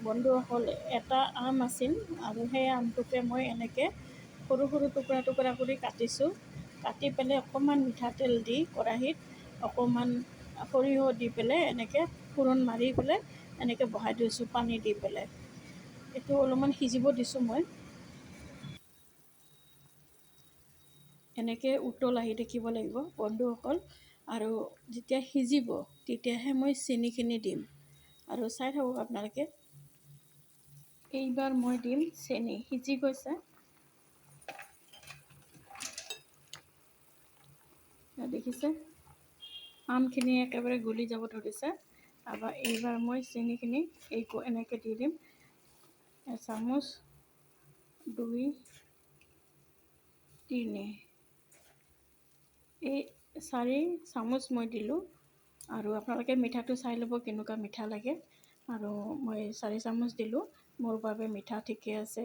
বন্ধুসকল, এটা আম আছিল আৰু সেই আমটোকে মই এনেকৈ সৰু সৰু টুকুৰা টুকুৰা কৰি কাটিছোঁ। কাটি পেলাই অকণমান মিঠাতেল দি কেৰাহীত অকণমান সৰিয়হ দি পেলাই এনেকৈ ফোৰণ মাৰি পেলাই এনেকৈ বহাই দিছোঁ পানী দি পেলাই। এইটো অলপমান সিজিব দিছোঁ মই। এনেকৈ উতল আহি থাকিব লাগিব বন্ধুসকল, আৰু যেতিয়া সিজিব তেতিয়াহে মই চেনিখিনি দিম। আৰু চাই থাকক আপোনালোকে। এইবাৰ মই দিম চেনি। সিজি গৈছে, দেখিছে আমখিনি একেবাৰে গলি যাব ধৰিছে। এইবাৰ মই চেনিখিনি এনেকৈ দি দিম। এচামুচ, 2, 3, এই 4 চামুচ মই দিলোঁ। আৰু আপোনালোকে মিঠাটো চাই ল'ব কেনেকুৱা মিঠা লাগে। আৰু মই 4 চামুচ দিলোঁ, মোৰ বাবে মিঠা ঠিকে আছে।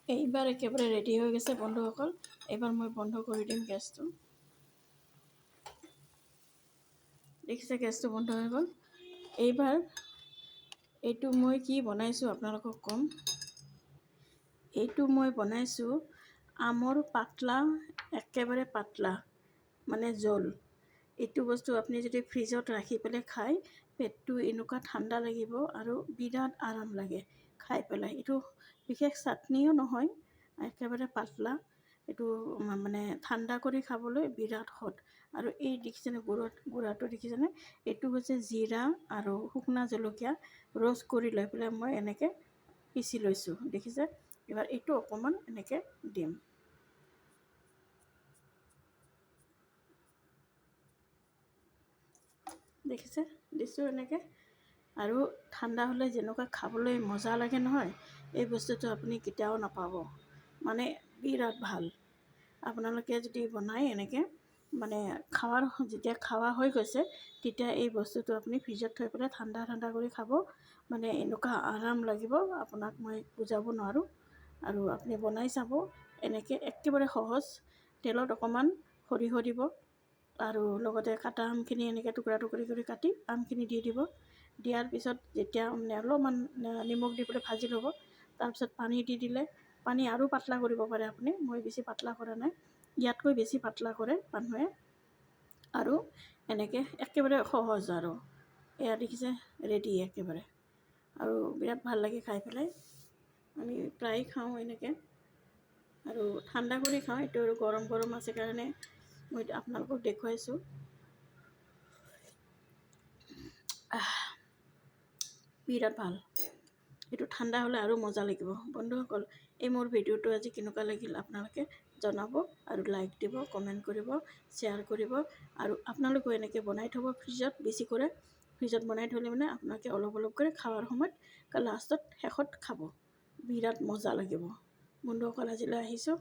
এইবাৰ একেবাৰে ৰেডি হৈ গৈছে বন্ধুসকল। এইবাৰ মই বন্ধ কৰি দিম গেছটো। দেখিছে গেছটো বন্ধ হৈ গ'ল। এইবাৰ এইটো মই কি বনাইছোঁ আপোনালোকক ক'ম। এইটো মই বনাইছোঁ আমৰ পাতলা, একেবাৰে পাতলা মানে জোল। এইটো বস্তু আপুনি যদি ফ্ৰিজত ৰাখি পেলাই খায়, পেটটো এনেকুৱা ঠাণ্ডা লাগিব আৰু বিৰাট আৰাম লাগে খাই পেলাই। এইটো বিশেষ চাটনিও নহয়, একেবাৰে পাতলা। এইটো মানে ঠাণ্ডা কৰি খাবলৈ বিৰাট সোৱাদ। আৰু এই দেখিছেনে গুড়াটো দেখিছেনে? এইটো হৈছে জিৰা আৰু শুকনা জলকীয়া ৰ'ষ্ট কৰি লৈ পেলাই মই এনেকৈ পিচি লৈছোঁ, দেখিছে? এবাৰ এইটো অকণমান এনেকৈ দিম। দেখিছে? দিছোঁ এনেকৈ। আৰু ঠাণ্ডা হ'লে যেনেকুৱা খাবলৈ মজা লাগে নহয়, এই বস্তুটো আপুনি কেতিয়াও নাপাব। মানে বিৰাট ভাল। আপোনালোকে যদি বনায় এনেকৈ, মানে যেতিয়া খোৱা হৈ গৈছে, তেতিয়া এই বস্তুটো আপুনি ফ্ৰিজত থৈ পেলাই ঠাণ্ডা ঠাণ্ডা কৰি খাব। মানে এনেকুৱা আৰাম লাগিব, আপোনাক মই বুজাব নোৱাৰোঁ। আৰু আপুনি বনাই চাব এনেকৈ, একেবাৰে সহজ। তেলত অকণমান সৰিয়হ দিব, আৰু লগতে কাটা আমখিনি এনেকৈ টুকুৰা টুকুৰি কৰি কাটি আমখিনি দি দিব। দিয়াৰ পিছত যেতিয়া অলপমান নিমখ দি পেলাই ভাজি ল'ব, তাৰপিছত পানী দি দিলে, পানী আৰু পাতলা কৰিব পাৰে আপুনি। মই বেছি পাতলা কৰা নাই, ইয়াতকৈ বেছি পাতলা কৰে মানুহে। আৰু এনেকৈ একেবাৰে সহজ আৰু এয়া দেখিছে ৰেডি একেবাৰে। আৰু বিৰাট ভাল লাগে খাই পেলাই। আমি প্ৰায় খাওঁ এনেকৈ, আৰু ঠাণ্ডা কৰি খাওঁ। এইটো আৰু গৰম গৰম আছে কাৰণে মই আপোনালোকক দেখুৱাইছোঁ। বিৰাট ভাল। এইটো ঠাণ্ডা হ'লে আৰু মজা লাগিব বন্ধুসকল। এই মোৰ ভিডিঅ'টো আজি কেনেকুৱা লাগিল আপোনালোকে জনাব, আৰু লাইক দিব, কমেণ্ট কৰিব, শ্বেয়াৰ কৰিব। আৰু আপোনালোকেও এনেকৈ বনাই থ'ব ফ্ৰিজত বেছি কৰে। ফ্ৰিজত বনাই থ'লে মানে আপোনালোকে অলপ অলপ কৰি খাৱাৰ সময়ত শেষত খাব, বিৰাট মজা লাগিব। বন্ধুসকল আজিলৈ আহিছোঁ।